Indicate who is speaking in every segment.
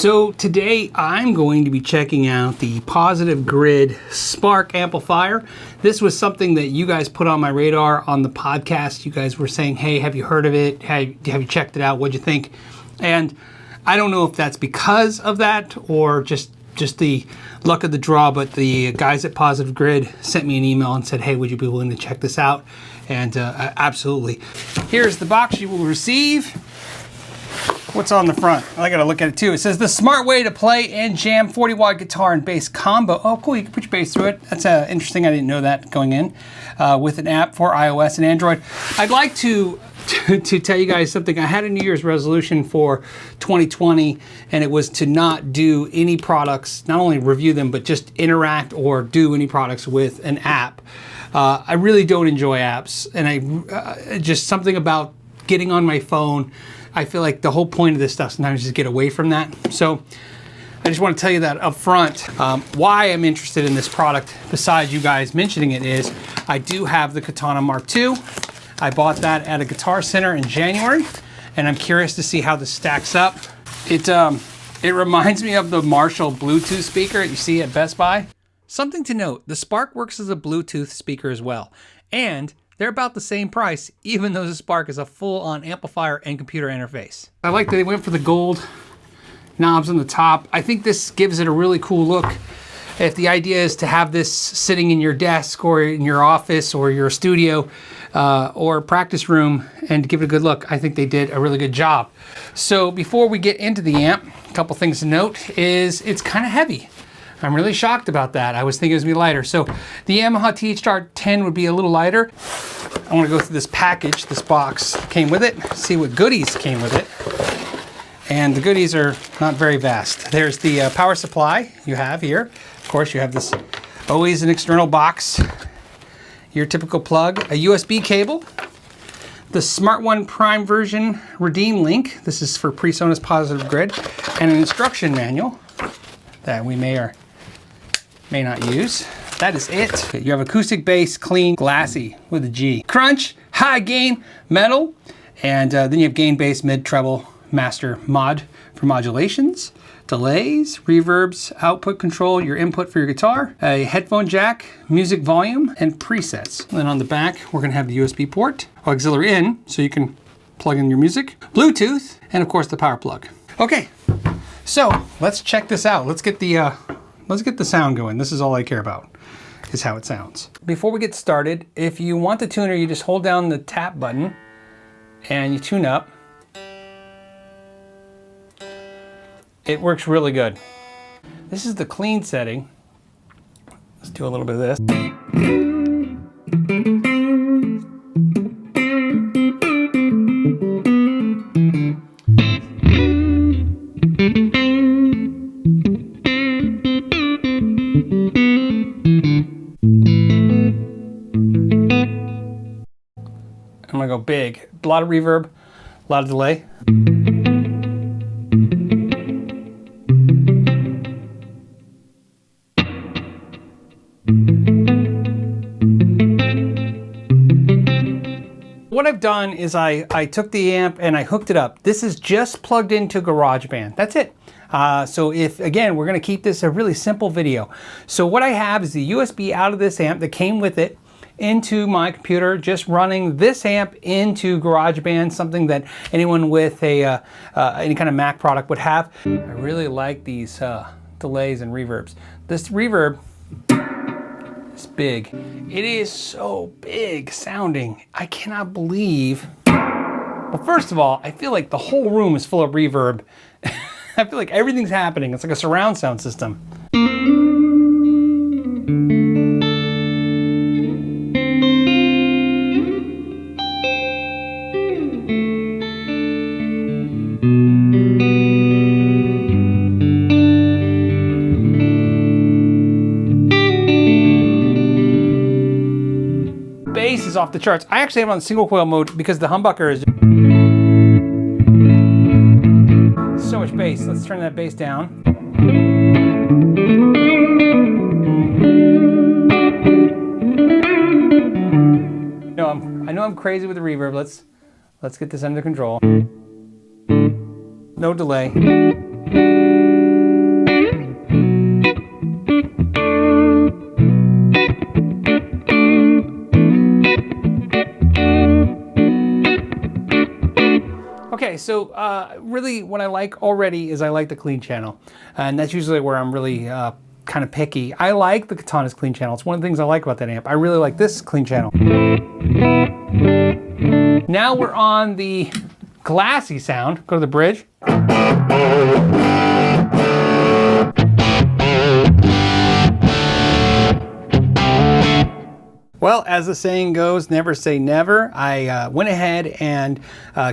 Speaker 1: So today I'm going to be checking out the Positive Grid Spark amplifier. This was something that you guys put on my radar on the podcast. You guys were saying, hey, have you heard of it? Have you checked it out? What'd you think? And I don't know if that's because of that or just the luck of the draw, but the guys at Positive Grid sent me an email and said, hey, would you be willing to check this out? And absolutely. Here's the box you will receive. What's on the front? I gotta look at it too. It says the smart way to play and jam 40-watt guitar and bass combo. Oh, cool, you can put your bass through it. That's interesting, I didn't know that going in. With an app for iOS and Android. I'd like to tell you guys something. I had a New Year's resolution for 2020, and it was to not do any products, not only review them, but just interact or do any products with an app. I really don't enjoy apps, and I just something about getting on my phone. I feel like the whole point of this stuff sometimes is just get away from that. So I just want to tell you that up front. Why I'm interested in this product, besides you guys mentioning it, is I do have the Katana Mark II. I bought that at a Guitar Center in January, and I'm curious to see how this stacks up. It reminds me of the Marshall Bluetooth speaker that you see at Best Buy. Something to note, the Spark works as a Bluetooth speaker as well, and they're about the same price, even though the Spark is a full-on amplifier and computer interface. I like that they went for the gold knobs on the top. I think this gives it a really cool look. If the idea is to have this sitting in your desk or in your office or your studio or practice room and give it a good look, I think they did a really good job. So before we get into the amp, a couple things to note is it's kind of heavy. I'm really shocked about that. I was thinking it was gonna be lighter. So the Yamaha THR 10 would be a little lighter. I wanna go through this package. This box came with it, see what goodies came with it. And the goodies are not very vast. There's the power supply you have here. Of course, you have this, always an external box, your typical plug, a USB cable, the Smart One Prime version redeem link. This is for PreSonus Positive Grid, and an instruction manual that we may or may not use. That is it. You have acoustic bass, clean, glassy with a G. Crunch, high gain, metal, and then you have gain, bass, mid, treble, master, mod for modulations, delays, reverbs, output control, your input for your guitar, a headphone jack, music volume, and presets. And then on the back, we're gonna have the USB port, auxiliary in, so you can plug in your music, Bluetooth, and of course the power plug. Okay, so let's check this out. Let's get the sound going. This is all I care about, is how it sounds. Before we get started, if you want the tuner, you just hold down the tap button and you tune up. It works really good. This is the clean setting. Let's do a little bit of this. I'm gonna go big. A lot of reverb, a lot of delay. What I've done is I took the amp and I hooked it up. This is just plugged into GarageBand. That's it. So again, we're gonna keep this a really simple video. So what I have is the USB out of this amp that came with it into my computer, just running this amp into GarageBand, something that anyone with any kind of Mac product would have. I really like these delays and reverbs. This reverb is big. It is so big sounding. I cannot believe. Well, first of all, I feel like the whole room is full of reverb. I feel like everything's happening. It's like a surround sound system. Bass is off the charts. I actually have it on single coil mode because the humbucker is so much bass. Let's turn that bass down. I know I'm crazy with the reverb. Let's get this under control. No delay. so really what I like already is I like the clean channel. And that's usually where I'm really kind of picky. I like the Katana's clean channel. It's one of the things I like about that amp. I really like this clean channel. Now we're on the glassy sound. Go to the bridge. Well, as the saying goes, never say never. I went ahead and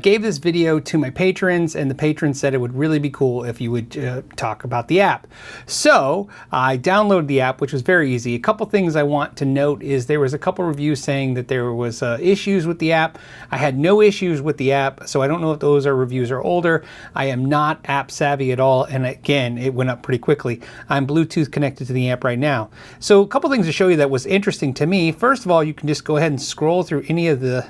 Speaker 1: gave this video to my patrons, and the patrons said it would really be cool if you would talk about the app. So I downloaded the app, which was very easy. A couple things I want to note is there was a couple reviews saying that there was issues with the app. I had no issues with the app, so I don't know if those reviews are older. I am not app savvy at all, and again, it went up pretty quickly. I'm Bluetooth connected to the amp right now. So a couple things to show you that was interesting to me. First of all, you can just go ahead and scroll through any of the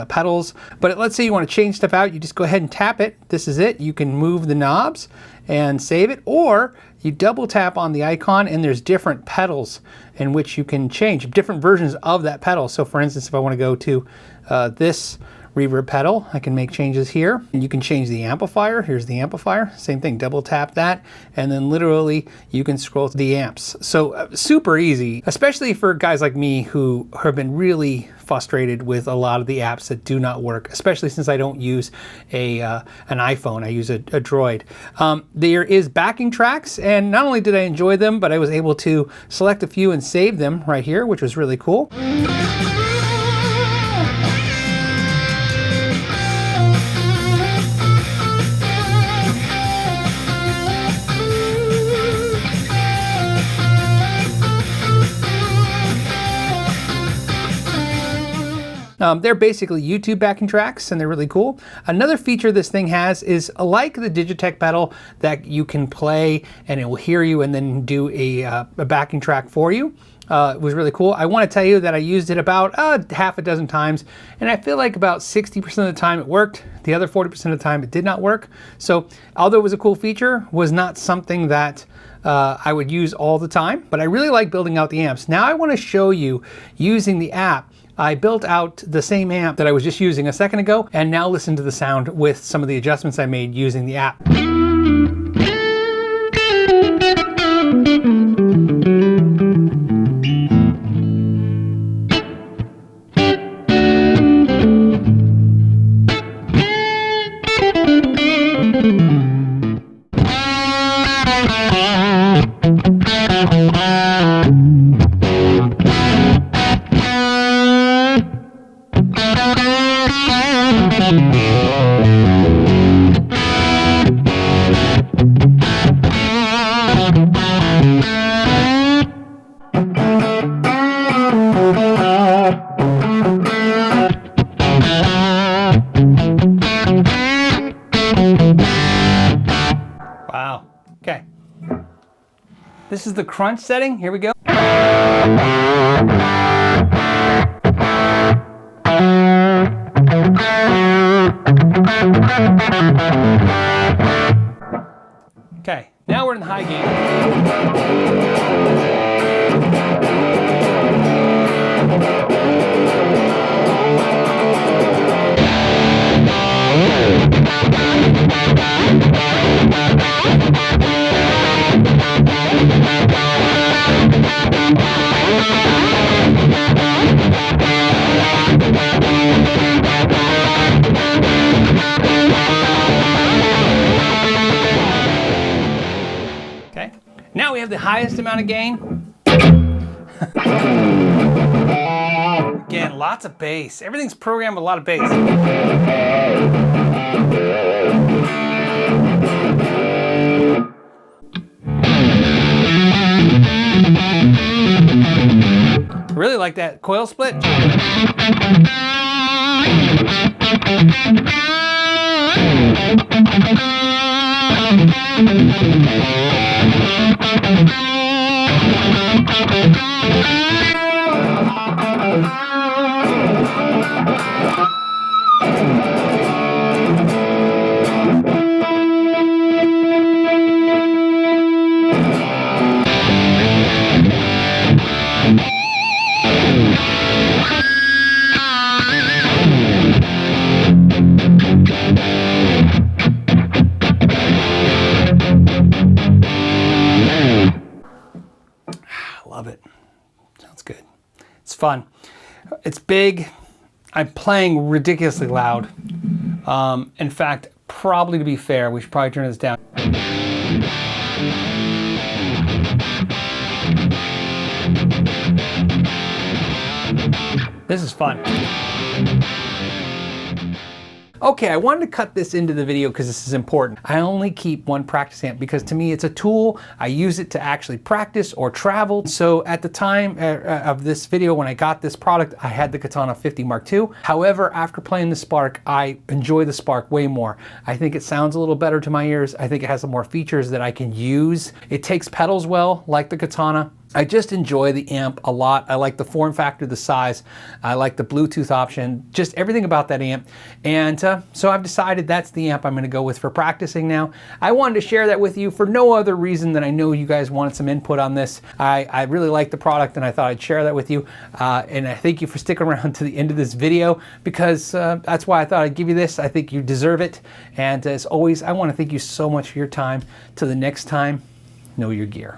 Speaker 1: pedals, but let's say you want to change stuff out, you just go ahead and tap it. This is it. You can move the knobs and save it, or you double tap on the icon and there's different pedals in which you can change different versions of that pedal. So for instance, if I want to go to this reverb pedal, I can make changes here, and you can change the amplifier. Here's the amplifier, same thing, double tap that, and then literally you can scroll to the amps. So super easy, especially for guys like me who have been really frustrated with a lot of the apps that do not work, especially since I don't use an iPhone, I use a Droid. There is backing tracks, and not only did I enjoy them, but I was able to select a few and save them right here, which was really cool. They're basically YouTube backing tracks, and they're really cool. Another feature this thing has is, like the Digitech pedal, that you can play and it will hear you and then do a backing track for you. It was really cool. I want to tell you that I used it about half a dozen times, and I feel like about 60% of the time it worked. The other 40% of the time it did not work. So although it was a cool feature, was not something that I would use all the time, but I really like building out the amps. Now I want to show you using the app. I built out the same amp that I was just using a second ago, and now listen to the sound with some of the adjustments I made using the app. Wow. Okay. This is the crunch setting. Here we go. Okay, now we're in the high gain. Okay, now we have the highest amount of gain. Again, lots of bass. Everything's programmed with a lot of bass. Really like that coil split. It's fun. It's big. I'm playing ridiculously loud. In fact, probably to be fair, we should probably turn this down. This is fun. Okay, I wanted to cut this into the video because this is important. I only keep one practice amp because to me it's a tool. I use it to actually practice or travel. So at the time of this video, when I got this product, I had the Katana 50 Mark II. However, after playing the Spark, I enjoy the Spark way more. I think it sounds a little better to my ears. I think it has some more features that I can use. It takes pedals well, like the Katana. I just enjoy the amp a lot. I like the form factor, the size. I like the Bluetooth option, just everything about that amp. And so I've decided that's the amp I'm going to go with for practicing now. I wanted to share that with you for no other reason than I know you guys wanted some input on this. I really like the product and I thought I'd share that with you. And I thank you for sticking around to the end of this video because that's why I thought I'd give you this. I think you deserve it. And as always, I want to thank you so much for your time. Till the next time, know your gear.